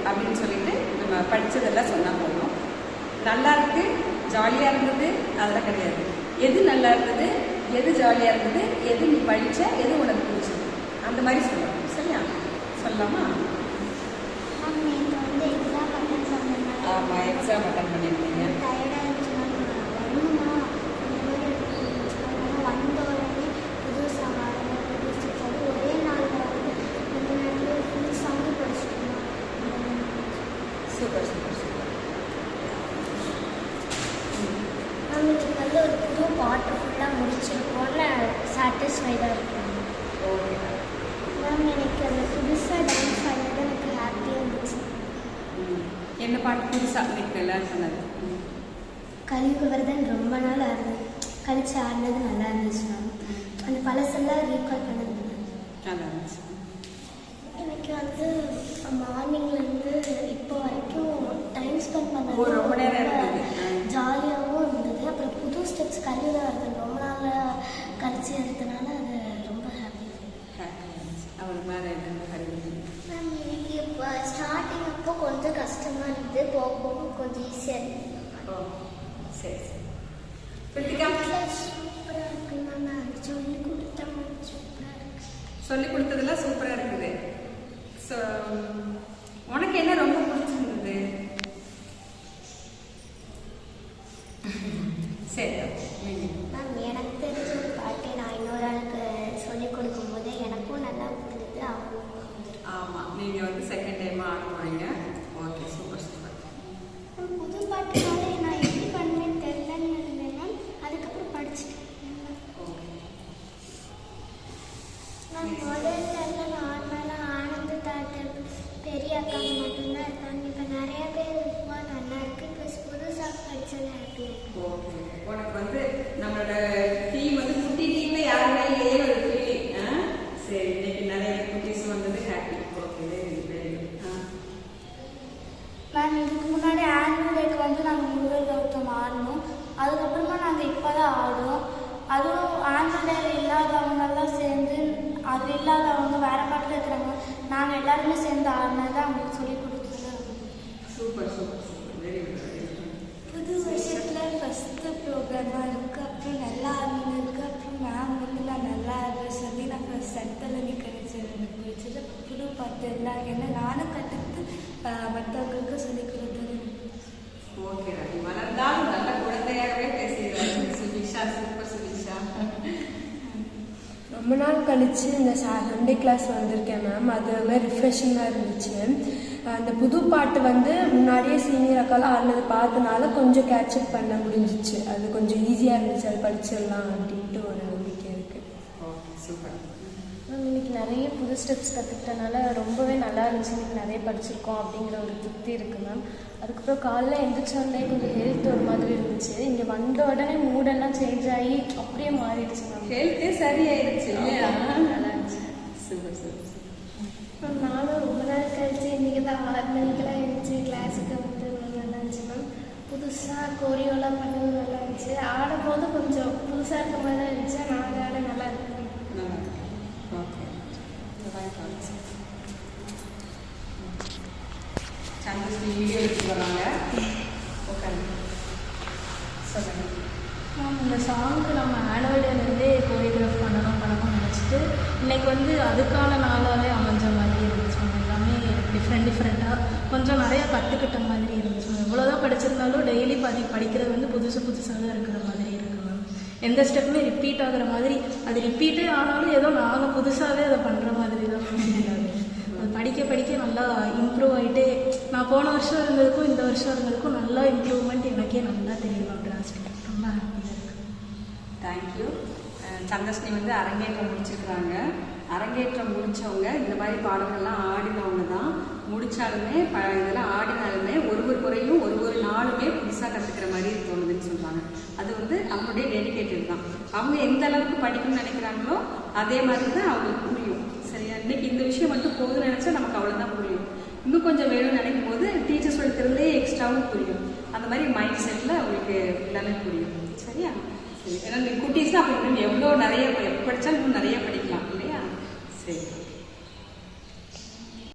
அப்படின்னு சொல்லிட்டு நம்ம படித்ததெல்லாம் சொன்னால் போதும். நல்லா இருக்கு, ஜாலியாக இருந்தது அதெல்லாம் கிடையாது. எது நல்லா இருந்தது, எது ஜாலியாக இருந்தது, எது நீ படித்த, எது உனக்கு பிடிச்சது, அந்த மாதிரி சொல்லணும். சரியா? சொல்லலாமா? ஆமாம், எக்ஸாம் அட்டன் பண்ணியிருக்கீங்க. Super super super. நம்மளுக்கு வந்து ஒரு புது பாட்டு ஃபுல்லாக முடிச்சிருக்கோம்னு சாட்டிஸ்ஃபைடாக இருக்கும். ஓகே மேம், எனக்கு அந்த புதுசாக டான்ஸ் ஆடினது எனக்கு ஹாப்பியாக இருந்துச்சு. என்ன பாட்டு புதுசாக இன்னைக்கு எல்லாரும் சொன்னது? கலியுகவர்தன் ரொம்ப நாள் கழிச்சு ஆடினது நல்லா இருந்துச்சு மேம். அந்த பழசெல்லாம் ரீகால் பண்ணது நல்லா இருந்துச்சு. எனக்கு வந்து மார்னிங்லேருந்து இப்போ வரைக்கும் டைம் ஸ்பெண்ட் பண்ண ரொம்ப நேரம் இருந்தது, ஜாலியாகவும் இருந்தது. அப்புறம் புது ஸ்டெப்ஸ் கலியுகவர்தன் ரொம்ப நாள் கழிச்சு எடுத்தனால அது ரொம்ப ஹாப்பியாக இருந்துச்சு. அவளுக்கு மேலே மேம், எனக்கு இப்போ ஸ்டார்டிங் அப்போ கொஞ்சம் கஷ்டமாக இருந்தது, போக போக கொஞ்சம் ஈஸியாக இருந்தது. சரி சரி. கிருத்திகா, சூப்பராக இருக்கு மேம். சொல்லி கொடுத்தா சூப்பராக இருக்கு. சொல்லி கொடுத்ததெல்லாம் சூப்பராக இருக்குது. ஸோ உனக்கு என்ன ரொம்ப பிடிச்சிருந்தது? சரி மேம், எனக்கு தெரிஞ்ச ஒரு பாட்டை நான் இன்னொரு ஆளுக்கு சொல்லிக் கொடுக்கும்போது எனக்கும் நல்லா புரிஞ்சுது, அவங்களும். ஆமாம், நீங்கள் வந்து செகண்ட் டைமாக ஆட போகிறீங்க. Okay, super super. புது பாட்டுனால நான் எப்படி பண்ணுவேன்னு தெரியலன்னு இருந்தேன் மேம். அதுக்கப்புறம் படிச்சுட்டேன். நான் முதல்ல நான் ஆடினால ஆனந்த தாட்டர் பெரிய அக்காங்க மட்டும்தான் இருக்காங்க. இப்போ நிறைய பேர் ரொம்ப நல்லா இருக்கு. இப்போ புதுசாக படித்தது ஹாப்பியாக இருக்கு. ஓகே, உனக்கு வந்து நம்மளோட டீம் வந்து குட்டி டீமில் யாருமே இல்லையே ஒரு ஃபீலிங். சரி, இன்னைக்கு நிறைய குட்டீஸ் வந்தது happy. Okay, very good. Ma'am, இதுக்கு முன்னாடி ஆனுவல் டேக்கு வந்து நாங்கள் முருகர் கௌதம் ஆடணும். அதுக்கப்புறமா நாங்கள் இப்போ தான் ஆடுறோம். அதுவும் ஆனுவல் டே இல்லாதவங்கெல்லாம் சேர்ந்து, அது இல்லாதவங்க வேறு பாட்டில் இருக்கிறவங்க நாங்கள் எல்லாருமே சேர்ந்து ஆடினது அவங்களுக்கு சொல்லி கொடுத்தது. Super super super, very good very good. புது வருஷத்தில் ஃபஸ்ட்டு ப்ரோக்ராமாக இருக்குது. அப்புறம் நல்லா ஆடினதுக்கு அப்புறம் மேம் வந்து நான் நல்லா ஆடுறேன் சொல்லி நான் ஃபஸ்ட் சென்டரில் நிற்க வச்சது எனக்கு பிடிச்சது. புது பாட்டு எல்லாம் என்ன நானும் கற்றுக்கிட்டு மற்றவங்களுக்கு சொல்லி கொடுத்தது. ஓகே, நீ வளர்ந்தாலும் நல்ல குழந்தையாகவே பேசுகிறாரு சுபிக்ஷா. சூப்பர் சுபிக்ஷா. ரொம்ப நாள் கழித்து இந்த சண்டே கிளாஸ் வந்திருக்கேன் மேம். அது மாதிரி ரிஃப்ரெஷிங்காக இருந்துச்சு. அந்த புது பாட்டு வந்து முன்னாடியே சீனியர் அக்காலாம் ஆடினது பார்த்தனால கொஞ்சம் கேட்சப் பண்ண முடிஞ்சிச்சு. அது கொஞ்சம் ஈஸியாக இருந்துச்சு, அது படிச்சிடலாம் அப்படின்ட்டு ஒரு நம்பிக்கை இருக்குது. Okay, super. மேம், இன்னைக்கு நிறைய புது ஸ்டெப்ஸ் கற்றுக்கிட்டனால ரொம்பவே நல்லா இருந்துச்சு. இன்னைக்கு நிறைய படிச்சிருக்கோம் அப்படிங்கிற ஒரு திருப்தி இருக்குது மேம். அதுக்கப்புறம் காலைல எந்திரிச்சோடனே கொஞ்சம் ஹெல்த் ஒரு மாதிரி இருந்துச்சு. இங்கே வந்த உடனே மூடெல்லாம் சேஞ்ச் ஆகி அப்படியே மாறிடுச்சு மேம். ஹெல்த்தே சரியாயிடுச்சு இல்லையா? நல்லா இருந்துச்சு. Super super super. மேம், நானும் ரொம்ப நாள் கழிச்சு இன்றைக்கி தான் 6 மணிக்கெல்லாம் எழுந்துச்சு கிளாஸுக்கு வந்து நல்லா இருந்துச்சு மேம். புதுசாக கோரியோலாம் பண்ணது நல்லா இருந்துச்சு. ஆடும்போது கொஞ்சம் புதுசாக இருக்க மாதிரி தான் இருந்துச்சு. நாங்கள் ஆட நல்லா இருக்கு. ஓகே, சந்தோஷம் வீடியோ எடுத்து வராங்க. ஓகே, சொல்லுங்கள் மேம், இந்த சாங்க்கு நம்ம ஆனுவல் டேலேருந்தே கோரியோகிராஃப் பண்ணணும்னு நினச்சிட்டு இன்றைக்கி வந்து அதுக்கான நாளாகவே அமைஞ்ச மாதிரி இருந்துச்சு மேம். எல்லாமே டிஃப்ரெண்ட்டாக கொஞ்சம் நிறையா கற்றுக்கிட்ட மாதிரி இருந்துச்சு மேம். எவ்வளோதான் படிச்சிருந்தாலும் டெய்லி படிக்கிறது வந்து புதுசாக தான் இருக்கிற மாதிரி இருக்குது மேம். எந்த ஸ்டெப்புமே ரிப்பீட் ஆகிற மாதிரி, அது ரிப்பீட்டே ஆனாலும் ஏதோ நாங்கள் புதுசாகவே அதை பண்ணுற மாதிரி தான் ஃபீல் ஆகுது. அது படிக்க நல்லா இம்ப்ரூவ் ஆகிட்டே, நான் போன வருஷம் இருந்ததுக்கும் இந்த வருஷம் இருந்ததுக்கும் நல்லா இம்ப்ரூவ்மெண்ட் எனக்கே நல்லா தெரியும் மேம். டிராஸ்டிக் ரொம்ப ஹாப்பியாக இருக்குது. தேங்க்யூ. சந்தோஷினி வந்து அரங்கேற்றம் முடிச்சிருக்கிறாங்க. அரங்கேற்றம் முடித்தவங்க இந்த மாதிரி பாடல்கள்லாம் ஆடினவங்க தான். முடித்தாலுமே இதெல்லாம் ஆடினாலுமே ஒரு முறையும் ஒரு நாளுமே புதுசாக கற்றுக்கிற மாதிரி தோணுதுன்னு சொல்கிறாங்க. அது வந்து அவங்களுடைய டெடிகேட்டட் தான். அவங்க எந்த அளவுக்கு படிக்கணும்னு நினைக்கிறாங்களோ அதே மாதிரி தான் அவங்களுக்கு புரியும். சரியா? இன்னைக்கு இந்த விஷயம் மட்டும் போதுன்னு நினச்சா நமக்கு அவ்வளோதான் புரியும். இன்னும் கொஞ்சம் வேணும்னு நினைக்கும் போது டீச்சர் சொல்லித்தரதுலேயே எக்ஸ்ட்ராவும் புரியும். அந்த மாதிரி மைண்ட் செட்டில் அவங்களுக்கு எல்லாமே புரியும். சரியா? சரி, ஏன்னா குட்டீஸ்லாம் அப்படி எவ்வளோ நிறைய படித்தாலும் இன்னும் நிறைய படிக்கலாம் இல்லையா? சரி.